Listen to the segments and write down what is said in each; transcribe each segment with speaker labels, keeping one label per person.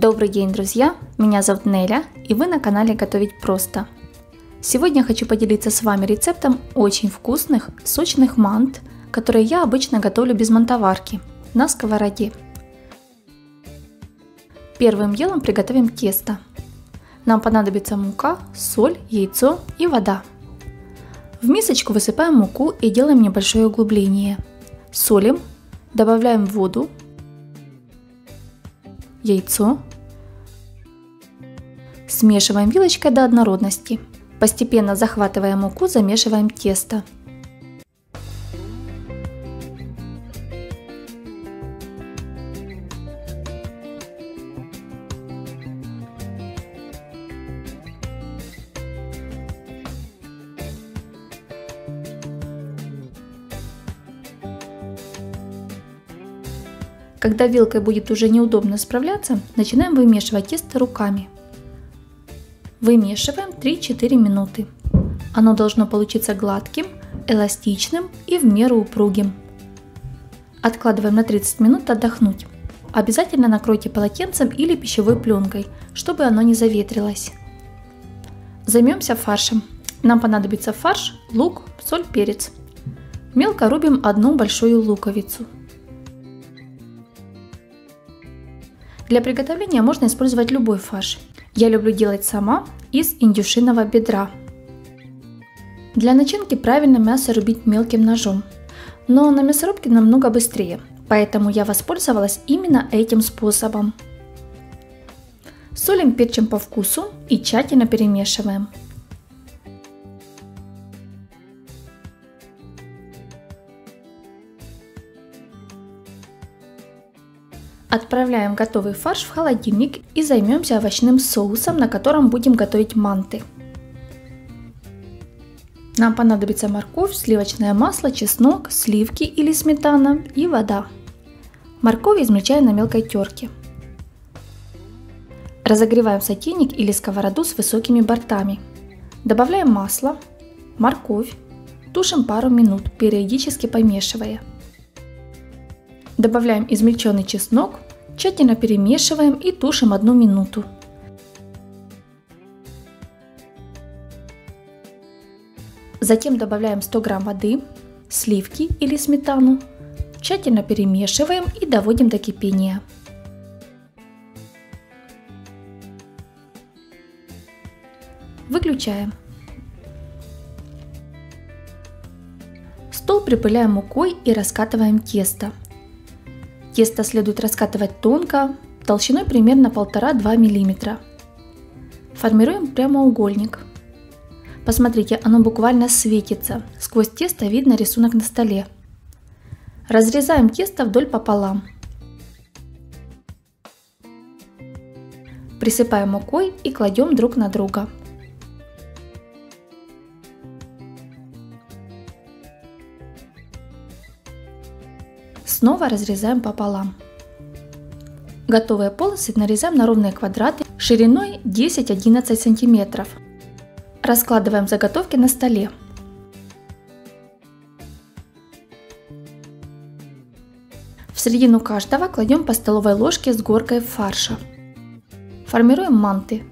Speaker 1: Добрый день, друзья! Меня зовут Неля, и вы на канале Готовить Просто. Сегодня я хочу поделиться с вами рецептом очень вкусных, сочных мант, которые я обычно готовлю без мантоварки, на сковороде. Первым делом приготовим тесто. Нам понадобится мука, соль, яйцо и вода. В мисочку высыпаем муку и делаем небольшое углубление. Солим, добавляем воду, яйцо. Смешиваем вилочкой до однородности. Постепенно захватывая муку, замешиваем тесто. Когда вилкой будет уже неудобно справляться, начинаем вымешивать тесто руками. Вымешиваем 3-4 минуты. Оно должно получиться гладким, эластичным и в меру упругим. Откладываем на 30 минут отдохнуть. Обязательно накройте полотенцем или пищевой пленкой, чтобы оно не заветрилось. Займемся фаршем. Нам понадобится фарш, лук, соль, перец. Мелко рубим одну большую луковицу. Для приготовления можно использовать любой фарш. Я люблю делать сама из индюшиного бедра. Для начинки правильно мясо рубить мелким ножом, но на мясорубке намного быстрее, поэтому я воспользовалась именно этим способом. Солим, перчим по вкусу и тщательно перемешиваем. Отправляем готовый фарш в холодильник и займемся овощным соусом, на котором будем готовить манты. Нам понадобится морковь, сливочное масло, чеснок, сливки или сметана и вода. Морковь измельчаем на мелкой терке. Разогреваем сотейник или сковороду с высокими бортами. Добавляем масло, морковь, тушим пару минут, периодически помешивая. Добавляем измельченный чеснок, тщательно перемешиваем и тушим 1 минуту. Затем добавляем 100 грамм воды, сливки или сметану, тщательно перемешиваем и доводим до кипения. Выключаем. Стол припыляем мукой и раскатываем тесто. Тесто следует раскатывать тонко, толщиной примерно 1,5-2 мм. Формируем прямоугольник. Посмотрите, оно буквально светится, сквозь тесто видно рисунок на столе. Разрезаем тесто вдоль пополам. Присыпаем мукой и кладем друг на друга. Снова разрезаем пополам. Готовые полосы нарезаем на ровные квадраты шириной 10-11 см. Раскладываем заготовки на столе. В середину каждого кладем по столовой ложке с горкой фарша. Формируем манты.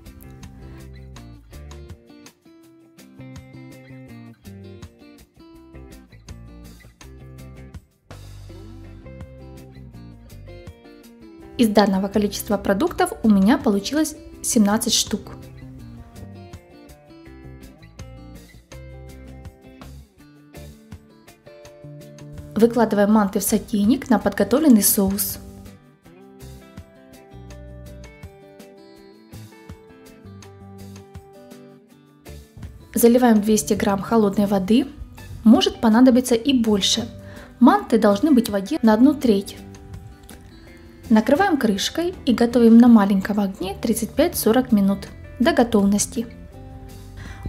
Speaker 1: Из данного количества продуктов у меня получилось 17 штук. Выкладываем манты в сотейник на подготовленный соус. Заливаем 200 грамм холодной воды, может понадобиться и больше. Манты должны быть в воде на 1/3. Накрываем крышкой и готовим на маленьком огне 35-40 минут до готовности.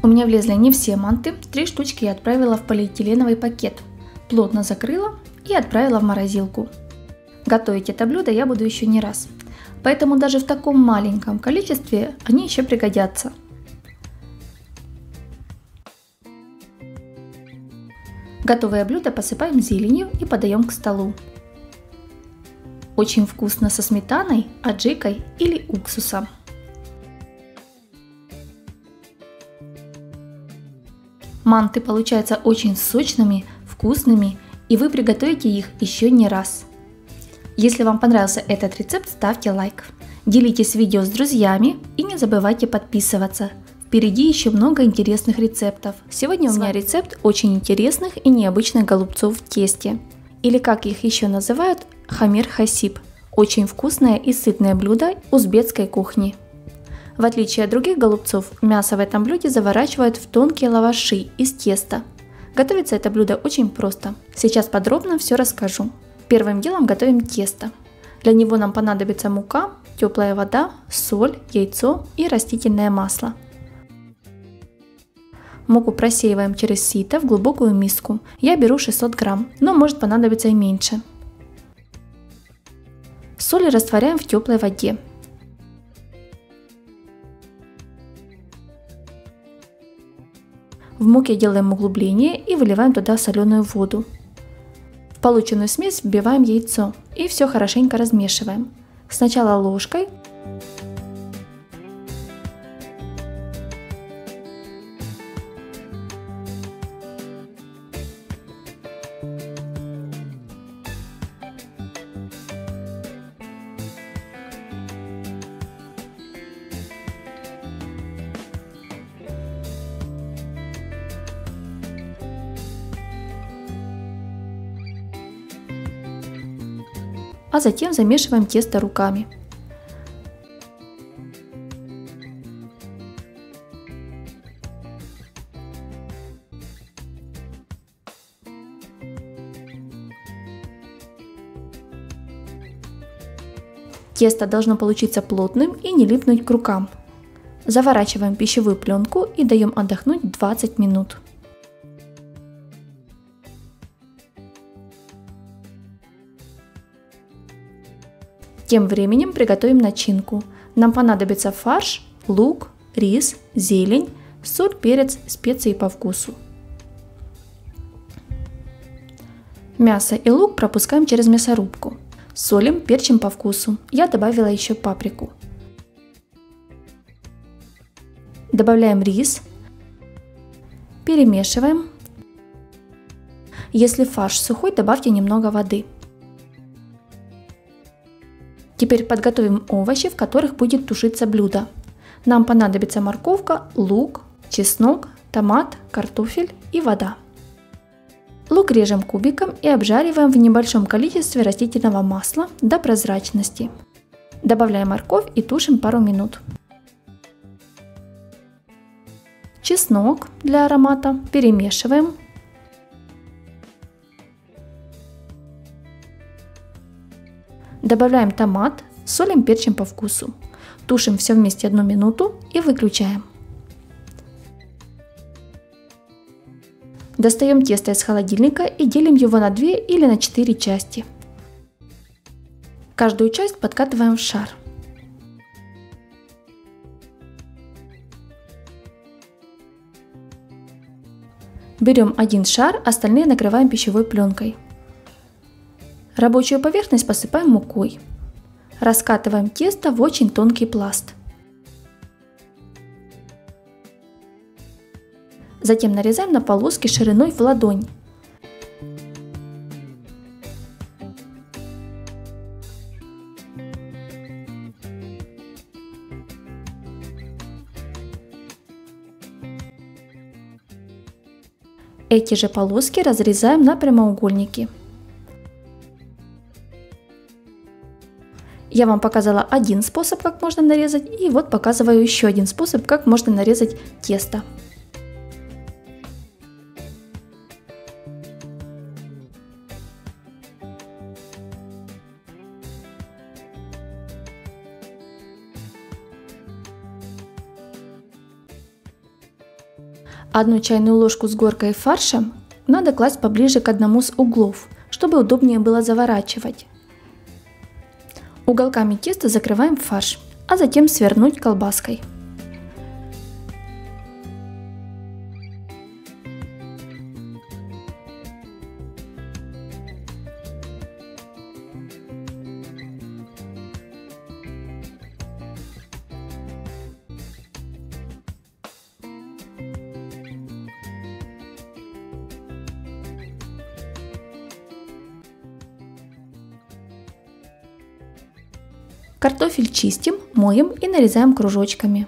Speaker 1: У меня влезли не все манты, 3 штучки я отправила в полиэтиленовый пакет, плотно закрыла и отправила в морозилку. Готовить это блюдо я буду еще не раз, поэтому даже в таком маленьком количестве они еще пригодятся. Готовое блюдо посыпаем зеленью и подаем к столу. Очень вкусно со сметаной, аджикой или уксусом. Манты получаются очень сочными, вкусными, и вы приготовите их еще не раз. Если вам понравился этот рецепт, ставьте лайк. Делитесь видео с друзьями и не забывайте подписываться. Впереди еще много интересных рецептов. Сегодня у меня рецепт очень интересных и необычных голубцов в тесте. Или как их еще называют, хамир хасиб. Очень вкусное и сытное блюдо узбекской кухни. В отличие от других голубцов, мясо в этом блюде заворачивают в тонкие лаваши из теста. Готовится это блюдо очень просто. Сейчас подробно все расскажу. Первым делом готовим тесто. Для него нам понадобится мука, теплая вода, соль, яйцо и растительное масло. Муку просеиваем через сито в глубокую миску. Я беру 600 грамм, но может понадобиться и меньше. Соль растворяем в теплой воде. В муке делаем углубление и выливаем туда соленую воду. В полученную смесь вбиваем яйцо и все хорошенько размешиваем. Сначала ложкой. А затем замешиваем тесто руками. Тесто должно получиться плотным и не липнуть к рукам. Заворачиваем пищевую пленку и даем отдохнуть 20 минут. Тем временем приготовим начинку. Нам понадобится фарш, лук, рис, зелень, соль, перец, специи по вкусу. Мясо и лук пропускаем через мясорубку. Солим, перчим по вкусу. Я добавила еще паприку. Добавляем рис. Перемешиваем. Если фарш сухой, добавьте немного воды. Теперь подготовим овощи, в которых будет тушиться блюдо. Нам понадобится морковка, лук, чеснок, томат, картофель и вода. Лук режем кубиком и обжариваем в небольшом количестве растительного масла до прозрачности. Добавляем морковь и тушим пару минут. Чеснок для аромата перемешиваем. Добавляем томат, солим, перчим по вкусу. Тушим все вместе 1 минуту и выключаем. Достаем тесто из холодильника и делим его на 2 или на 4 части. Каждую часть подкатываем в шар. Берем один шар, остальные накрываем пищевой пленкой. Рабочую поверхность посыпаем мукой. Раскатываем тесто в очень тонкий пласт. Затем нарезаем на полоски шириной в ладонь. Эти же полоски разрезаем на прямоугольники. Я вам показала один способ, как можно нарезать, и вот показываю еще один способ, как можно нарезать тесто. Одну чайную ложку с горкой фарша надо класть поближе к одному с углов, чтобы удобнее было заворачивать. Уголками теста закрываем фарш, а затем свернуть колбаской. Картофель чистим, моем и нарезаем кружочками.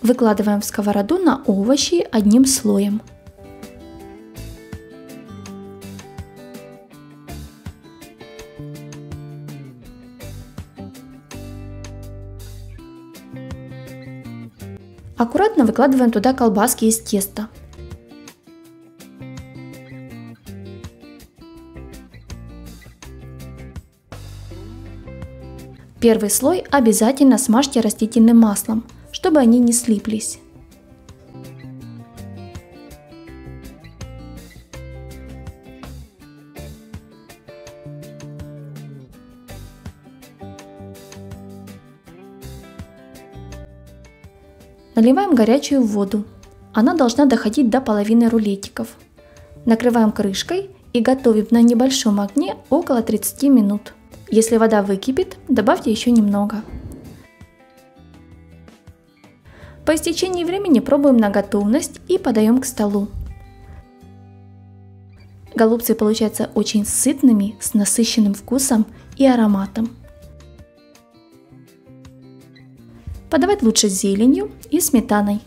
Speaker 1: Выкладываем в сковороду на овощи одним слоем. Аккуратно выкладываем туда колбаски из теста. Первый слой обязательно смажьте растительным маслом, чтобы они не слиплись. Наливаем горячую воду. Она должна доходить до половины рулетиков. Накрываем крышкой и готовим на небольшом огне около 30 минут. Если вода выкипит, добавьте еще немного. По истечении времени пробуем на готовность и подаем к столу. Голубцы получаются очень сытными, с насыщенным вкусом и ароматом. Подавать лучше с зеленью и сметаной.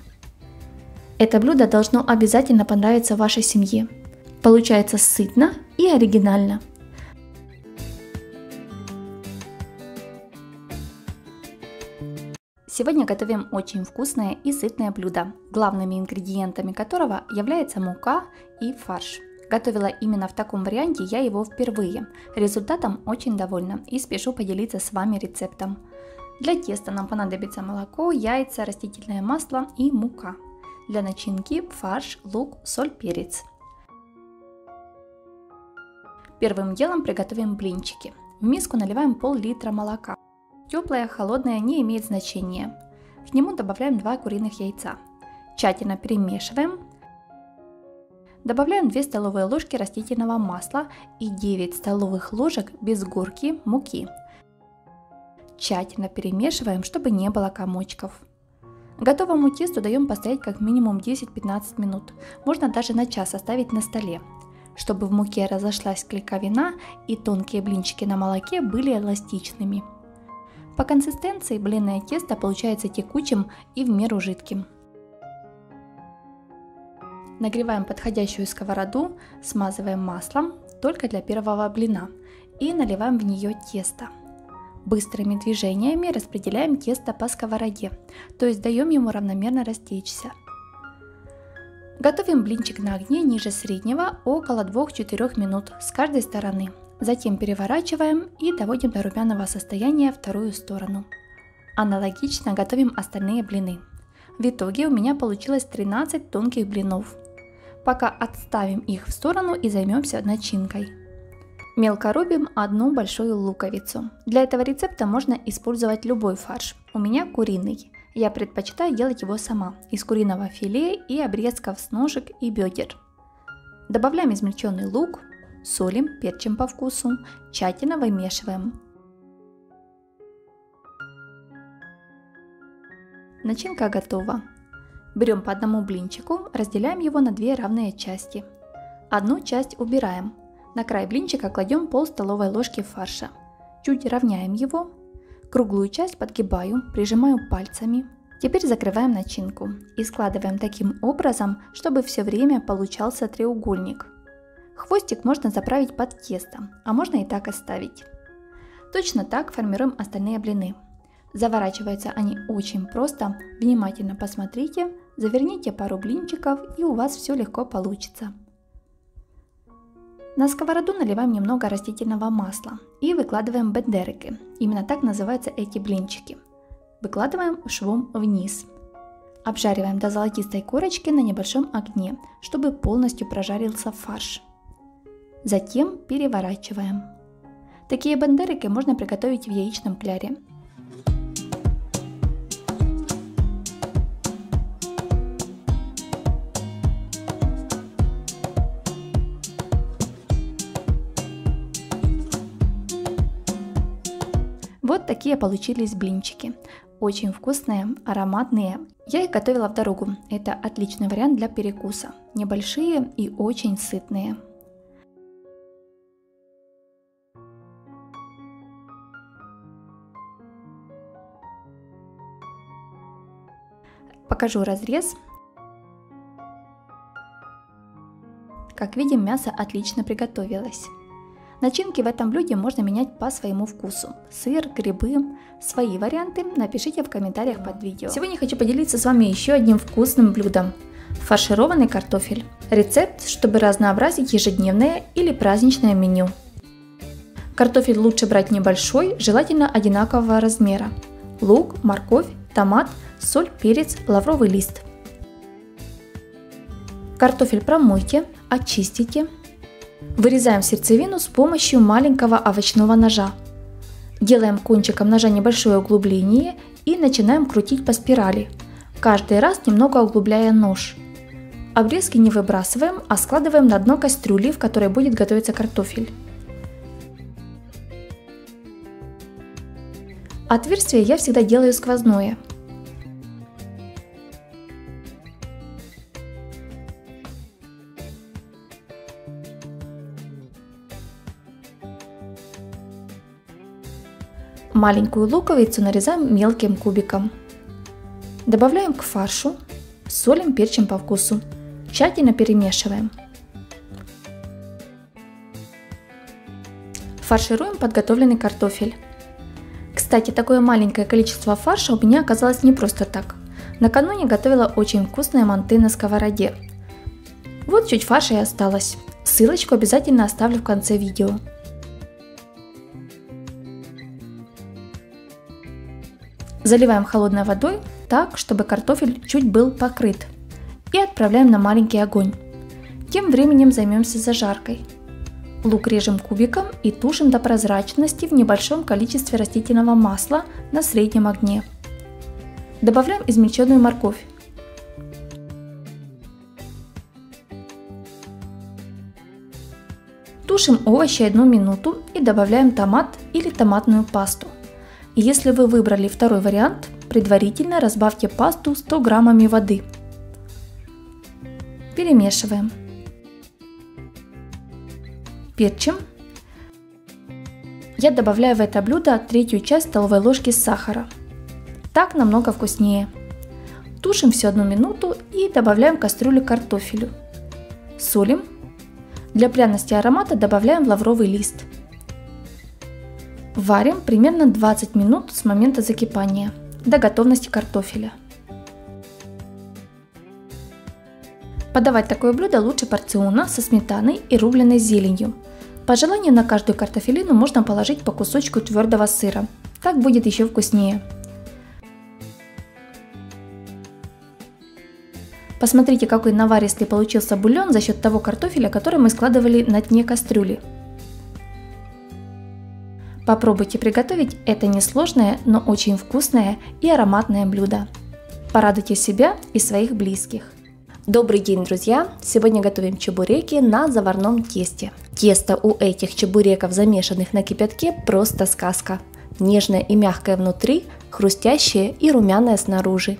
Speaker 1: Это блюдо должно обязательно понравиться вашей семье. Получается сытно и оригинально. Сегодня готовим очень вкусное и сытное блюдо, главными ингредиентами которого является мука и фарш. Готовила именно в таком варианте я его впервые. Результатом очень довольна и спешу поделиться с вами рецептом. Для теста нам понадобится молоко, яйца, растительное масло и мука. Для начинки фарш, лук, соль, перец. Первым делом приготовим блинчики. В миску наливаем пол-литра молока. Теплое, холодное не имеет значения. К нему добавляем 2 куриных яйца. Тщательно перемешиваем. Добавляем 2 столовые ложки растительного масла и 9 столовых ложек без горки муки. Тщательно перемешиваем, чтобы не было комочков. Готовому тесту даем постоять как минимум 10-15 минут. Можно даже на час оставить на столе, чтобы в муке разошлась клейковина и тонкие блинчики на молоке были эластичными. По консистенции блинное тесто получается текучим и в меру жидким. Нагреваем подходящую сковороду, смазываем маслом только для первого блина и наливаем в нее тесто. Быстрыми движениями распределяем тесто по сковороде, то есть даем ему равномерно растечься. Готовим блинчик на огне ниже среднего около 2-4 минут с каждой стороны. Затем переворачиваем и доводим до румяного состояния вторую сторону. Аналогично готовим остальные блины. В итоге у меня получилось 13 тонких блинов. Пока отставим их в сторону и займемся начинкой. Мелко рубим одну большую луковицу. Для этого рецепта можно использовать любой фарш. У меня куриный. Я предпочитаю делать его сама, из куриного филе и обрезков с ножек и бедер. Добавляем измельченный лук, солим, перчим по вкусу, тщательно вымешиваем. Начинка готова. Берем по одному блинчику, разделяем его на 2 равные части. Одну часть убираем. На край блинчика кладем пол столовой ложки фарша. Чуть равняем его. Круглую часть подгибаю, прижимаю пальцами. Теперь закрываем начинку и складываем таким образом, чтобы все время получался треугольник. Хвостик можно заправить под тесто, а можно и так оставить. Точно так формируем остальные блины. Заворачиваются они очень просто. Внимательно посмотрите, заверните пару блинчиков и у вас все легко получится. На сковороду наливаем немного растительного масла и выкладываем бендерики. Именно так называются эти блинчики. Выкладываем швом вниз. Обжариваем до золотистой корочки на небольшом огне, чтобы полностью прожарился фарш. Затем переворачиваем. Такие бендерики можно приготовить в яичном кляре. Вот такие получились блинчики. Очень вкусные, ароматные. Я их готовила в дорогу. Это отличный вариант для перекуса. Небольшие и очень сытные. Покажу разрез. Как видим, мясо отлично приготовилось. Начинки в этом блюде можно менять по своему вкусу. Сыр, грибы, свои варианты напишите в комментариях под видео. Сегодня хочу поделиться с вами еще одним вкусным блюдом. Фаршированный картофель. Рецепт, чтобы разнообразить ежедневное или праздничное меню. Картофель лучше брать небольшой, желательно одинакового размера. Лук, морковь, томат, соль, перец, лавровый лист. Картофель промойте, очистите. Вырезаем сердцевину с помощью маленького овощного ножа. Делаем кончиком ножа небольшое углубление и начинаем крутить по спирали, каждый раз немного углубляя нож. Обрезки не выбрасываем, а складываем на дно кастрюли, в которой будет готовиться картофель. Отверстие я всегда делаю сквозное. Маленькую луковицу нарезаем мелким кубиком. Добавляем к фаршу, солим, перчим по вкусу. Тщательно перемешиваем. Фаршируем подготовленный картофель. Кстати, такое маленькое количество фарша у меня оказалось не просто так. Накануне готовила очень вкусные манты на сковороде. Вот чуть фарша и осталось. Ссылочку обязательно оставлю в конце видео. Заливаем холодной водой так, чтобы картофель чуть был покрыт. И отправляем на маленький огонь. Тем временем займемся зажаркой. Лук режем кубиком и тушим до прозрачности в небольшом количестве растительного масла на среднем огне. Добавляем измельченную морковь. Тушим овощи 1 минуту и добавляем томат или томатную пасту. Если вы выбрали второй вариант, предварительно разбавьте пасту 100 граммами воды. Перемешиваем. Перчим. Я добавляю в это блюдо 1/3 часть столовой ложки сахара. Так намного вкуснее. Тушим все 1 минуту и добавляем в кастрюлю картофелю. Солим. Для пряности и аромата добавляем лавровый лист. Варим примерно 20 минут с момента закипания, до готовности картофеля. Подавать такое блюдо лучше порционно со сметаной и рубленой зеленью. По желанию на каждую картофелину можно положить по кусочку твердого сыра, так будет еще вкуснее. Посмотрите, какой наваристый получился бульон за счет того картофеля, который мы складывали на дне кастрюли. Попробуйте приготовить это несложное, но очень вкусное и ароматное блюдо. Порадуйте себя и своих близких. Добрый день, друзья! Сегодня готовим чебуреки на заварном тесте. Тесто у этих чебуреков, замешанных на кипятке, просто сказка. Нежное и мягкое внутри, хрустящее и румяное снаружи.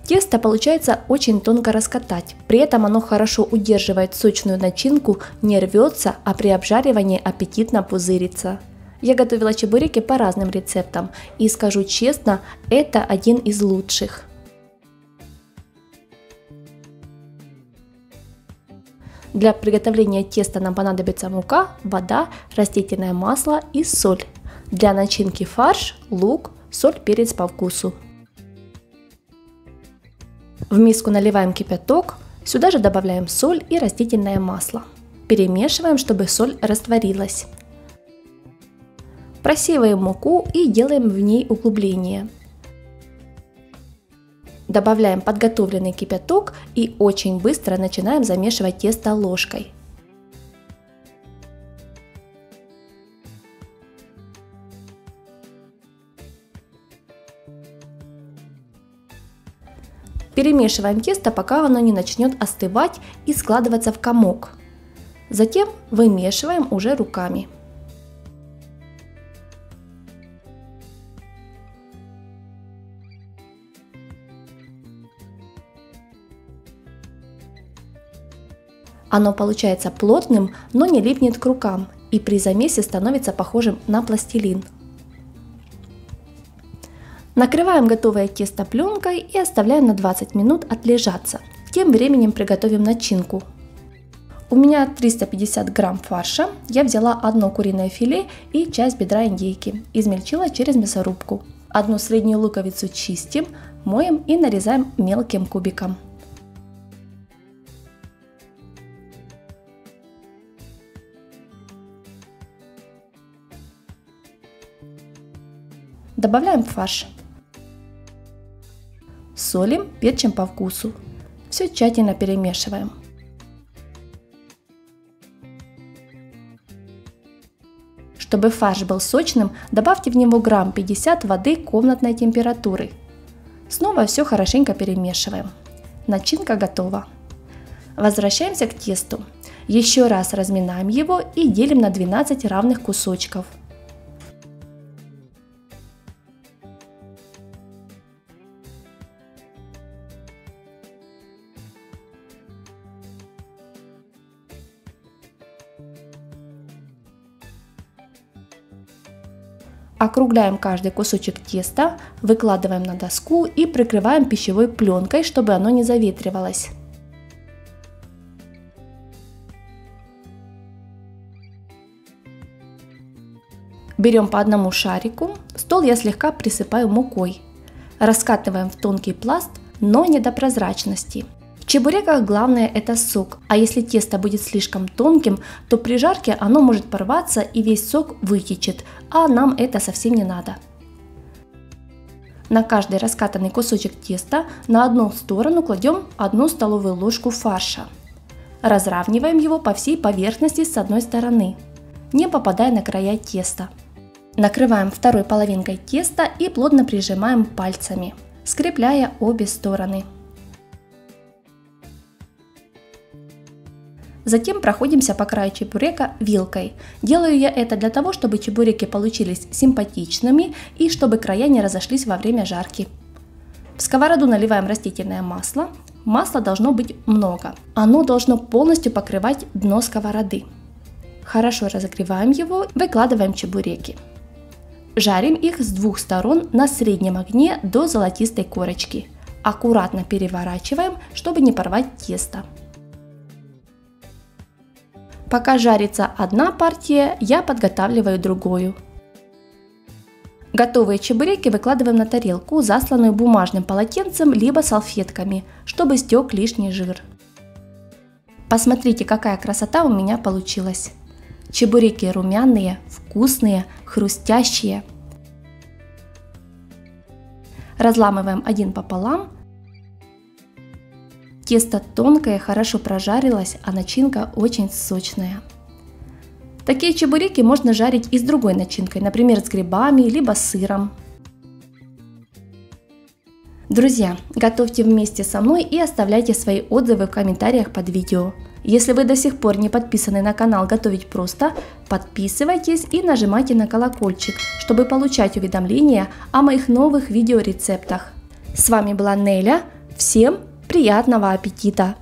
Speaker 1: Тесто получается очень тонко раскатать, при этом оно хорошо удерживает сочную начинку, не рвется, а при обжаривании аппетитно пузырится. Я готовила чебуреки по разным рецептам и скажу честно, это один из лучших. Для приготовления теста нам понадобится мука, вода, растительное масло и соль. Для начинки фарш, лук, соль, перец по вкусу. В миску наливаем кипяток, сюда же добавляем соль и растительное масло. Перемешиваем, чтобы соль растворилась. Просеиваем муку и делаем в ней углубление. Добавляем подготовленный кипяток и очень быстро начинаем замешивать тесто ложкой. Перемешиваем тесто, пока оно не начнет остывать и складываться в комок. Затем вымешиваем уже руками. Оно получается плотным, но не липнет к рукам и при замесе становится похожим на пластилин. Накрываем готовое тесто пленкой и оставляем на 20 минут отлежаться. Тем временем приготовим начинку. У меня 350 грамм фарша. Я взяла одно куриное филе и часть бедра индейки. Измельчила через мясорубку. Одну среднюю луковицу чистим, моем и нарезаем мелким кубиком. Добавляем фарш. Солим, перчим по вкусу. Все тщательно перемешиваем. Чтобы фарш был сочным, добавьте в него грамм 50 воды комнатной температуры. Снова все хорошенько перемешиваем. Начинка готова. Возвращаемся к тесту. Еще раз разминаем его и делим на 12 равных кусочков. Округляем каждый кусочек теста, выкладываем на доску и прикрываем пищевой пленкой, чтобы оно не заветривалось. Берем по одному шарику, стол я слегка присыпаю мукой. Раскатываем в тонкий пласт, но не до прозрачности. В чебуреках главное это сок, а если тесто будет слишком тонким, то при жарке оно может порваться и весь сок вытечет, а нам это совсем не надо. На каждый раскатанный кусочек теста на одну сторону кладем 1 столовую ложку фарша. Разравниваем его по всей поверхности с одной стороны, не попадая на края теста. Накрываем второй половинкой теста и плотно прижимаем пальцами, скрепляя обе стороны. Затем проходимся по краю чебурека вилкой. Делаю я это для того, чтобы чебуреки получились симпатичными и чтобы края не разошлись во время жарки. В сковороду наливаем растительное масло. Масла должно быть много. Оно должно полностью покрывать дно сковороды. Хорошо разогреваем его, выкладываем чебуреки. Жарим их с двух сторон на среднем огне до золотистой корочки. Аккуратно переворачиваем, чтобы не порвать тесто. Пока жарится одна партия, я подготавливаю другую. Готовые чебуреки выкладываем на тарелку, засланную бумажным полотенцем либо салфетками, чтобы стек лишний жир. Посмотрите, какая красота у меня получилась. Чебуреки румяные, вкусные, хрустящие. Разламываем один пополам. Тесто тонкое, хорошо прожарилось, а начинка очень сочная. Такие чебуреки можно жарить и с другой начинкой, например, с грибами, либо с сыром. Друзья, готовьте вместе со мной и оставляйте свои отзывы в комментариях под видео. Если вы до сих пор не подписаны на канал «Готовить просто», подписывайтесь и нажимайте на колокольчик, чтобы получать уведомления о моих новых видеорецептах. С вами была Неля. Всем приятного аппетита!